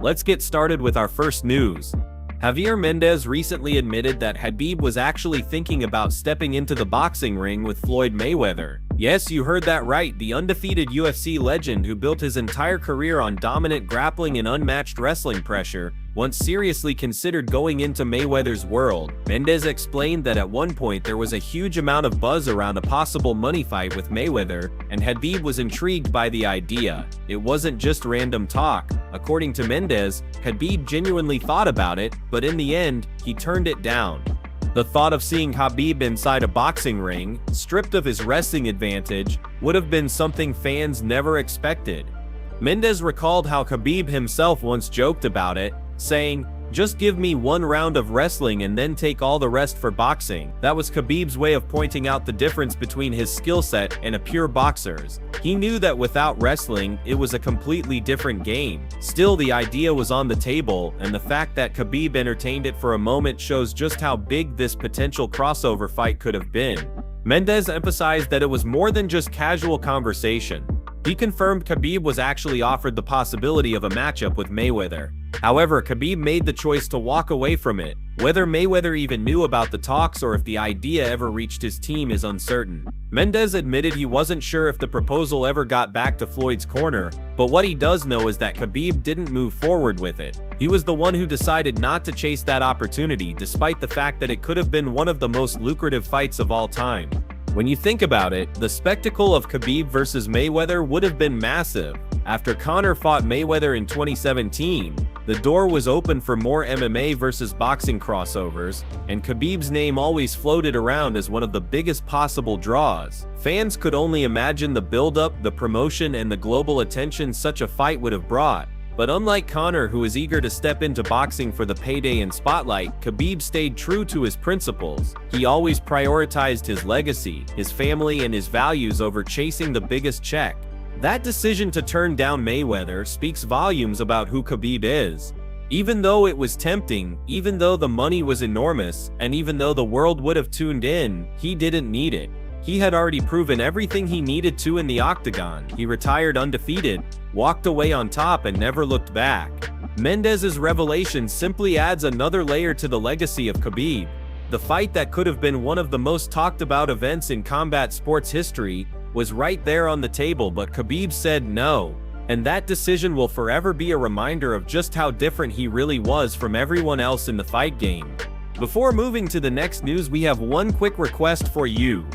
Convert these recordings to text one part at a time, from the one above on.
Let's get started with our first news. Javier Mendez recently admitted that Khabib was actually thinking about stepping into the boxing ring with Floyd Mayweather. Yes, you heard that right, the undefeated UFC legend who built his entire career on dominant grappling and unmatched wrestling pressure, once seriously considered going into Mayweather's world. Mendez explained that at one point there was a huge amount of buzz around a possible money fight with Mayweather, and Khabib was intrigued by the idea. It wasn't just random talk. According to Mendez, Khabib genuinely thought about it, but in the end, he turned it down. The thought of seeing Khabib inside a boxing ring, stripped of his wrestling advantage, would have been something fans never expected. Mendez recalled how Khabib himself once joked about it, saying, "Just give me one round of wrestling and then take all the rest for boxing." That was Khabib's way of pointing out the difference between his skill set and a pure boxer's. He knew that without wrestling, it was a completely different game. Still, the idea was on the table, and the fact that Khabib entertained it for a moment shows just how big this potential crossover fight could have been. Mendez emphasized that it was more than just casual conversation. He confirmed Khabib was actually offered the possibility of a matchup with Mayweather. However, Khabib made the choice to walk away from it. Whether Mayweather even knew about the talks or if the idea ever reached his team is uncertain. Mendez admitted he wasn't sure if the proposal ever got back to Floyd's corner, but what he does know is that Khabib didn't move forward with it. He was the one who decided not to chase that opportunity, despite the fact that it could have been one of the most lucrative fights of all time. When you think about it, the spectacle of Khabib versus Mayweather would have been massive. After Conor fought Mayweather in 2017, the door was open for more MMA versus boxing crossovers, and Khabib's name always floated around as one of the biggest possible draws. Fans could only imagine the build-up, the promotion, and the global attention such a fight would have brought. But unlike Conor, who is eager to step into boxing for the payday and spotlight, Khabib stayed true to his principles. He always prioritized his legacy, his family, and his values over chasing the biggest check. That decision to turn down Mayweather speaks volumes about who Khabib is. Even though it was tempting, even though the money was enormous, and even though the world would have tuned in, he didn't need it. He had already proven everything he needed to in the octagon. He retired undefeated, walked away on top, and never looked back. Mendez's revelation simply adds another layer to the legacy of Khabib. The fight that could have been one of the most talked about events in combat sports history was right there on the table, but Khabib said no. And that decision will forever be a reminder of just how different he really was from everyone else in the fight game. Before moving to the next news, we have one quick request for you.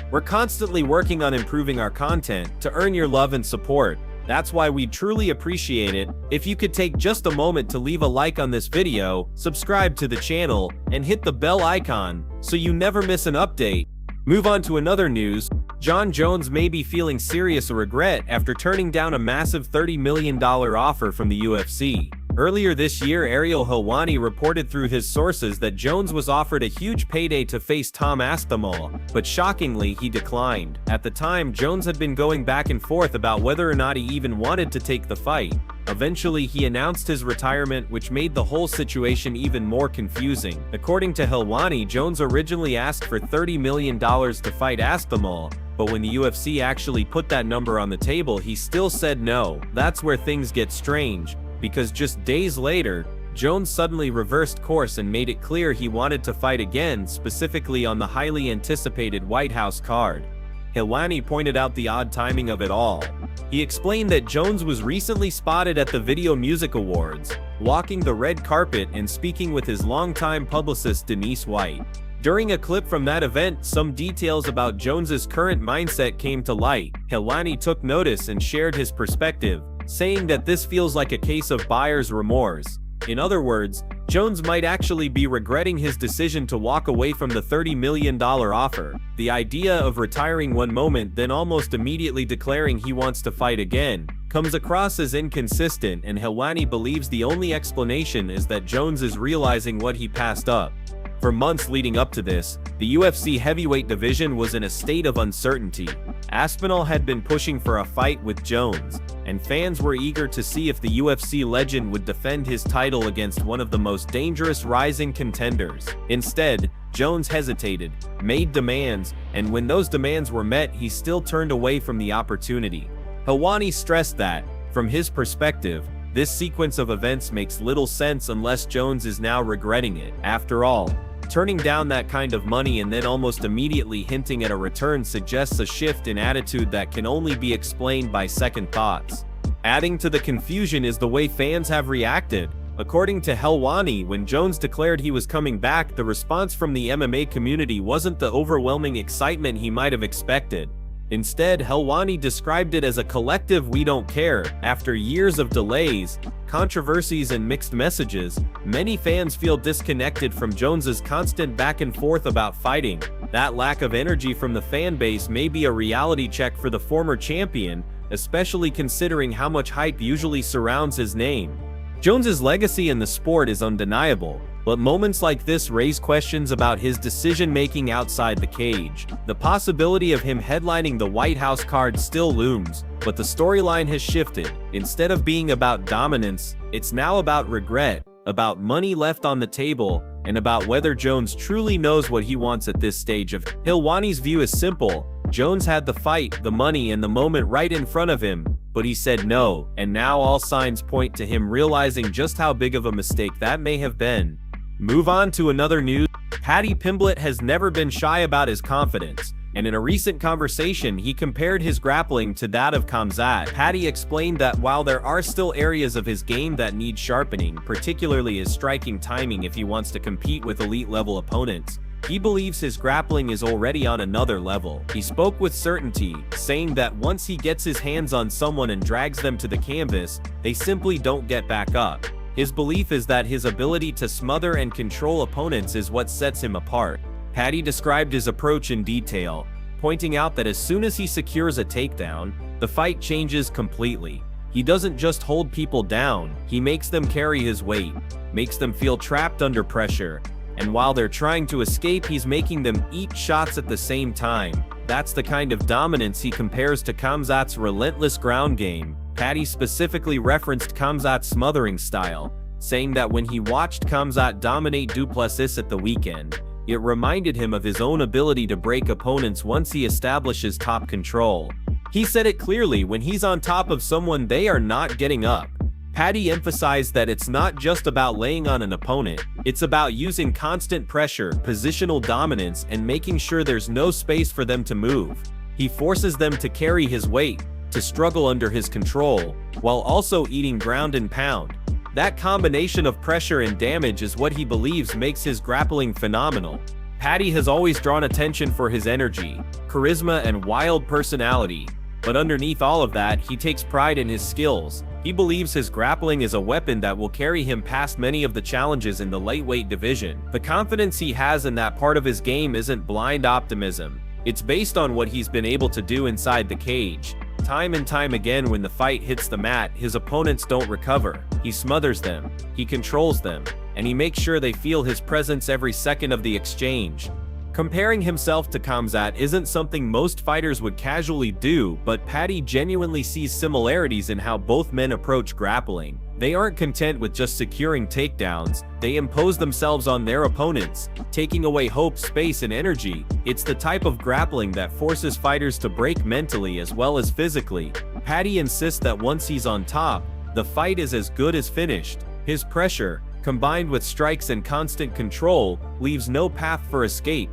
We're constantly working on improving our content to earn your love and support. That's why we'd truly appreciate it if you could take just a moment to leave a like on this video, subscribe to the channel, and hit the bell icon so you never miss an update. Move on to another news. Jon Jones may be feeling serious regret after turning down a massive $30 million offer from the UFC. Earlier this year, Helwani reported through his sources that Jones was offered a huge payday to face Tom Aspinall, but shockingly, he declined. At the time, Jones had been going back and forth about whether or not he even wanted to take the fight. Eventually, he announced his retirement, which made the whole situation even more confusing. According to Helwani, Jones originally asked for $30 million to fight Aspinall, but when the UFC actually put that number on the table, he still said no. That's where things get strange, because just days later, Jones suddenly reversed course and made it clear he wanted to fight again, specifically on the highly anticipated White House card. Helwani pointed out the odd timing of it all. He explained that Jones was recently spotted at the Video Music Awards, walking the red carpet and speaking with his longtime publicist Denise White. During a clip from that event, some details about Jones's current mindset came to light. Helwani took notice and shared his perspective, saying that this feels like a case of buyer's remorse. In other words, Jones might actually be regretting his decision to walk away from the $30 million offer. The idea of retiring one moment then almost immediately declaring he wants to fight again comes across as inconsistent, and Helwani believes the only explanation is that Jones is realizing what he passed up. For months leading up to this, the UFC heavyweight division was in a state of uncertainty. Aspinall had been pushing for a fight with Jones, and fans were eager to see if the UFC legend would defend his title against one of the most dangerous rising contenders. Instead, Jones hesitated, made demands, and when those demands were met, he still turned away from the opportunity. Helwani stressed that, from his perspective, this sequence of events makes little sense unless Jones is now regretting it. After all, turning down that kind of money and then almost immediately hinting at a return suggests a shift in attitude that can only be explained by second thoughts. Adding to the confusion is the way fans have reacted. According to Helwani, when Jones declared he was coming back, the response from the MMA community wasn't the overwhelming excitement he might have expected. Instead, Helwani described it as a collective "we don't care." After years of delays, controversies and mixed messages, many fans feel disconnected from Jones's constant back and forth about fighting. That lack of energy from the fan base may be a reality check for the former champion, especially considering how much hype usually surrounds his name. Jones's legacy in the sport is undeniable, but moments like this raise questions about his decision-making outside the cage. The possibility of him headlining the White House card still looms, but the storyline has shifted. Instead of being about dominance, it's now about regret, about money left on the table, and about whether Jones truly knows what he wants at this stage of. Helwani's view is simple. Jones had the fight, the money, and the moment right in front of him, but he said no, and now all signs point to him realizing just how big of a mistake that may have been. Move on to another news. Paddy Pimblett has never been shy about his confidence, and in a recent conversation he compared his grappling to that of Khamzat. Paddy explained that while there are still areas of his game that need sharpening, particularly his striking timing if he wants to compete with elite-level opponents, he believes his grappling is already on another level. He spoke with certainty, saying that once he gets his hands on someone and drags them to the canvas, they simply don't get back up. His belief is that his ability to smother and control opponents is what sets him apart. Paddy described his approach in detail, pointing out that as soon as he secures a takedown, the fight changes completely. He doesn't just hold people down, he makes them carry his weight, makes them feel trapped under pressure, and while they're trying to escape, he's making them eat shots at the same time. That's the kind of dominance he compares to Khamzat's relentless ground game. Paddy specifically referenced Khamzat's smothering style, saying that when he watched Khamzat dominate Duplessis at the weekend, it reminded him of his own ability to break opponents once he establishes top control. He said it clearly, when he's on top of someone, they are not getting up. Paddy emphasized that it's not just about laying on an opponent, it's about using constant pressure, positional dominance, and making sure there's no space for them to move. He forces them to carry his weight, to struggle under his control, while also eating ground and pound. That combination of pressure and damage is what he believes makes his grappling phenomenal. Paddy has always drawn attention for his energy, charisma, and wild personality, but underneath all of that, he takes pride in his skills. He believes his grappling is a weapon that will carry him past many of the challenges in the lightweight division. The confidence he has in that part of his game isn't blind optimism. It's based on what he's been able to do inside the cage. Time and time again, when the fight hits the mat, his opponents don't recover. He smothers them, he controls them, and he makes sure they feel his presence every second of the exchange. Comparing himself to Khamzat isn't something most fighters would casually do, but Paddy genuinely sees similarities in how both men approach grappling. They aren't content with just securing takedowns, they impose themselves on their opponents, taking away hope, space, and energy. It's the type of grappling that forces fighters to break mentally as well as physically. Paddy insists that once he's on top, the fight is as good as finished. His pressure, combined with strikes and constant control, leaves no path for escape.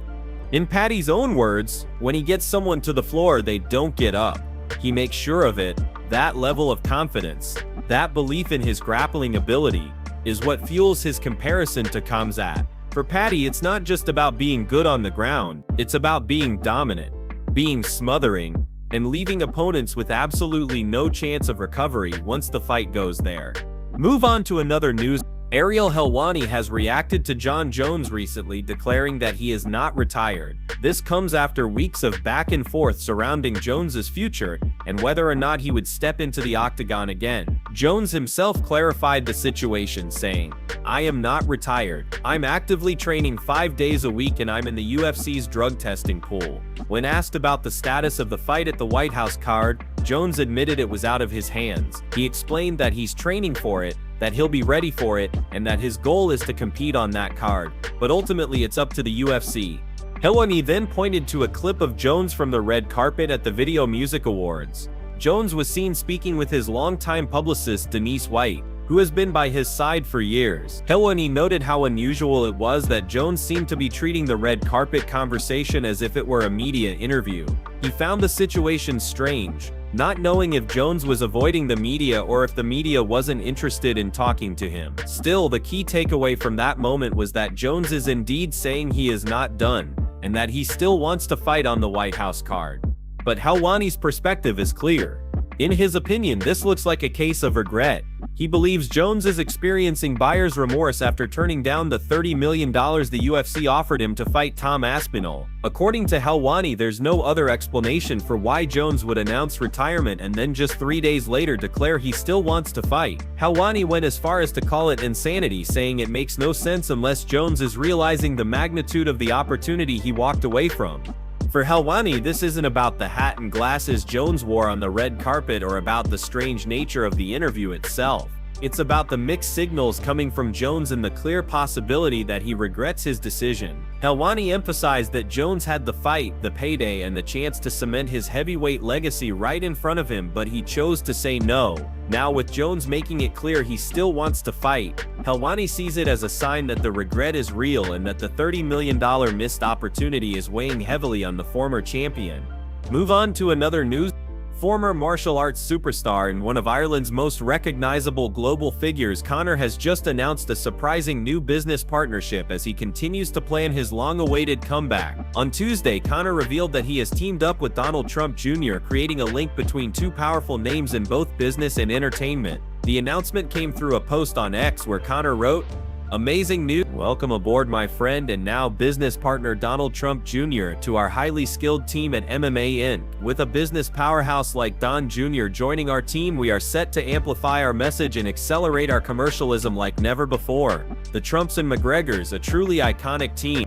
In Paddy's own words, when he gets someone to the floor, they don't get up. He makes sure of it. That level of confidence, that belief in his grappling ability, is what fuels his comparison to Khamzat. For Paddy, it's not just about being good on the ground, it's about being dominant, being smothering, and leaving opponents with absolutely no chance of recovery once the fight goes there. Move on to another news. Ariel Helwani has reacted to Jon Jones recently, declaring that he is not retired. This comes after weeks of back and forth surrounding Jones's future and whether or not he would step into the octagon again. Jones himself clarified the situation, saying, "I am not retired. I'm actively training 5 days a week and I'm in the UFC's drug testing pool." When asked about the status of the fight at the White House card, Jones admitted it was out of his hands. He explained that he's training for it, that he'll be ready for it, and that his goal is to compete on that card, but ultimately it's up to the UFC. Helwani then pointed to a clip of Jones from the red carpet at the Video Music Awards. Jones was seen speaking with his longtime publicist Denise White, who has been by his side for years. Helwani noted how unusual it was that Jones seemed to be treating the red carpet conversation as if it were a media interview. He found the situation strange, not knowing if Jones was avoiding the media or if the media wasn't interested in talking to him. Still, the key takeaway from that moment was that Jones is indeed saying he is not done, and that he still wants to fight on the White House card. But Helwani's perspective is clear. In his opinion, this looks like a case of regret. He believes Jones is experiencing buyer's remorse after turning down the $30 million the UFC offered him to fight Tom Aspinall. According to Helwani, there's no other explanation for why Jones would announce retirement and then just 3 days later declare he still wants to fight. Helwani went as far as to call it insanity, saying it makes no sense unless Jones is realizing the magnitude of the opportunity he walked away from. For Helwani, this isn't about the hat and glasses Jones wore on the red carpet or about the strange nature of the interview itself. It's about the mixed signals coming from Jones and the clear possibility that he regrets his decision. Helwani emphasized that Jones had the fight, the payday, and the chance to cement his heavyweight legacy right in front of him, but he chose to say no. Now, with Jones making it clear he still wants to fight, Helwani sees it as a sign that the regret is real and that the $30 million missed opportunity is weighing heavily on the former champion. Move on to another news. Former martial arts superstar and one of Ireland's most recognizable global figures, Conor has just announced a surprising new business partnership as he continues to plan his long-awaited comeback. On Tuesday, Conor revealed that he has teamed up with Donald Trump Jr., creating a link between two powerful names in both business and entertainment. The announcement came through a post on X where Conor wrote, "Amazing news. Welcome aboard my friend and now business partner Donald Trump Jr. to our highly skilled team at MMA Inc. With a business powerhouse like Don Jr. joining our team, we are set to amplify our message and accelerate our commercialism like never before. The Trumps and McGregors, a truly iconic team.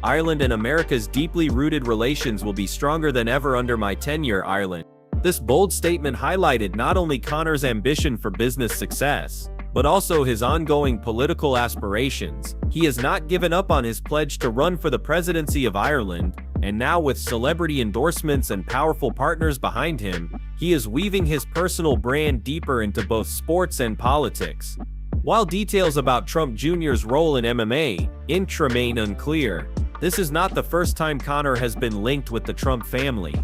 Ireland and America's deeply rooted relations will be stronger than ever under my tenure, Ireland." This bold statement highlighted not only Conor's ambition for business success, but also his ongoing political aspirations. He has not given up on his pledge to run for the presidency of Ireland, and now with celebrity endorsements and powerful partners behind him, he is weaving his personal brand deeper into both sports and politics. While details about Trump Jr.'s role in MMA remain unclear, this is not the first time Conor has been linked with the Trump family.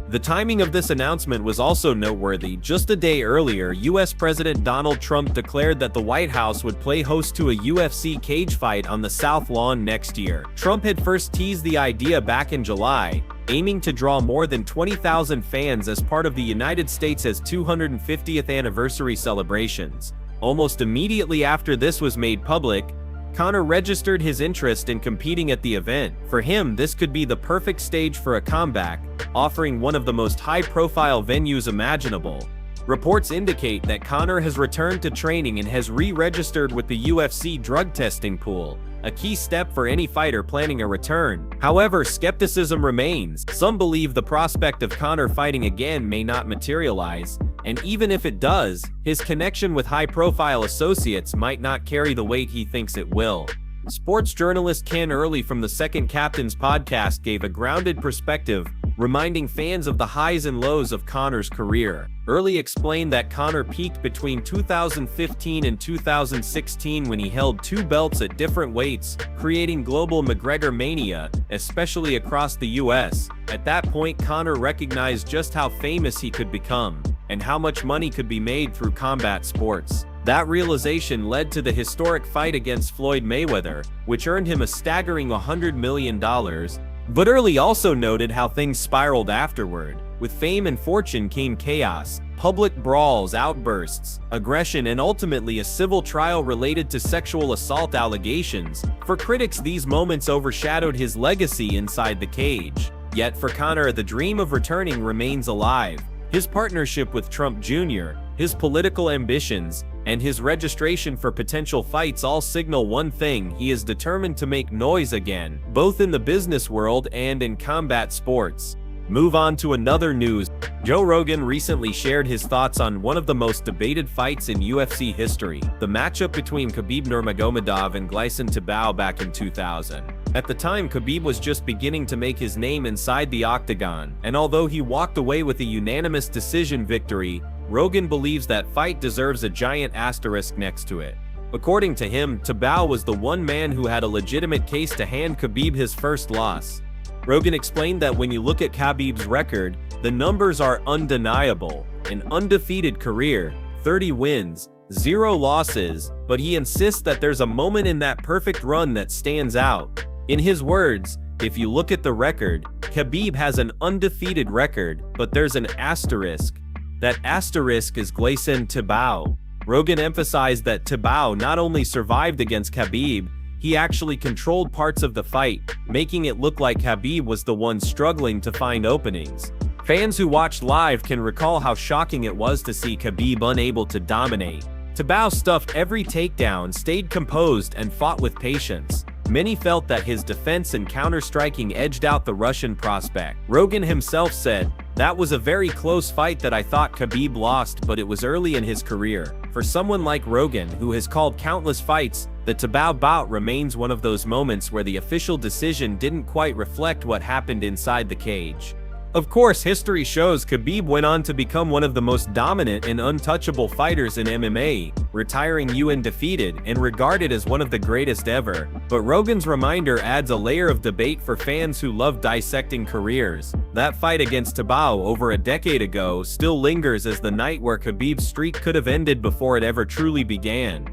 The timing of this announcement was also noteworthy. Just a day earlier, US President Donald Trump declared that the White House would play host to a UFC cage fight on the South Lawn next year. Trump had first teased the idea back in July, aiming to draw more than 20,000 fans as part of the United States' 250th anniversary celebrations. Almost immediately after this was made public, Conor registered his interest in competing at the event. For him, this could be the perfect stage for a comeback, offering one of the most high-profile venues imaginable. Reports indicate that Conor has returned to training and has re-registered with the UFC drug testing pool, a key step for any fighter planning a return. However, skepticism remains. Some believe the prospect of Conor fighting again may not materialize, and even if it does, his connection with high-profile associates might not carry the weight he thinks it will. Sports journalist Ken Early from the Second Captain's podcast gave a grounded perspective, reminding fans of the highs and lows of Conor's career. Early explained that Conor peaked between 2015 and 2016 when he held 2 belts at different weights, creating global McGregor mania, especially across the US. At that point, Conor recognized just how famous he could become, and how much money could be made through combat sports. That realization led to the historic fight against Floyd Mayweather, which earned him a staggering $100 million. But Early also noted how things spiraled afterward. With fame and fortune came chaos, public brawls, outbursts, aggression, and ultimately a civil trial related to sexual assault allegations. For critics, these moments overshadowed his legacy inside the cage. Yet for Conor, the dream of returning remains alive. His partnership with Trump Jr., his political ambitions, and his registration for potential fights all signal one thing: he is determined to make noise again, both in the business world and in combat sports. Move on to another news. Joe Rogan recently shared his thoughts on one of the most debated fights in UFC history, the matchup between Khabib Nurmagomedov and Gleison Tibau back in 2000. At the time, Khabib was just beginning to make his name inside the octagon, and although he walked away with a unanimous decision victory, Rogan believes that fight deserves a giant asterisk next to it. According to him, Tibau was the one man who had a legitimate case to hand Khabib his first loss. Rogan explained that when you look at Khabib's record, the numbers are undeniable. An undefeated career, 30 wins, 0 losses, but he insists that there's a moment in that perfect run that stands out. In his words, if you look at the record, Khabib has an undefeated record, but there's an asterisk. That asterisk is Gleison Tibau. Rogan emphasized that Tibau not only survived against Khabib, he actually controlled parts of the fight, making it look like Khabib was the one struggling to find openings. Fans who watched live can recall how shocking it was to see Khabib unable to dominate. Tibau stuffed every takedown, stayed composed, and fought with patience. Many felt that his defense and counter-striking edged out the Russian prospect. Rogan himself said, "That was a very close fight that I thought Khabib lost, but it was early in his career." For someone like Rogan, who has called countless fights, the Tibau bout remains one of those moments where the official decision didn't quite reflect what happened inside the cage. Of course, history shows Khabib went on to become one of the most dominant and untouchable fighters in MMA, retiring undefeated and regarded as one of the greatest ever. But Rogan's reminder adds a layer of debate for fans who love dissecting careers. That fight against Tibau over a decade ago still lingers as the night where Khabib's streak could have ended before it ever truly began.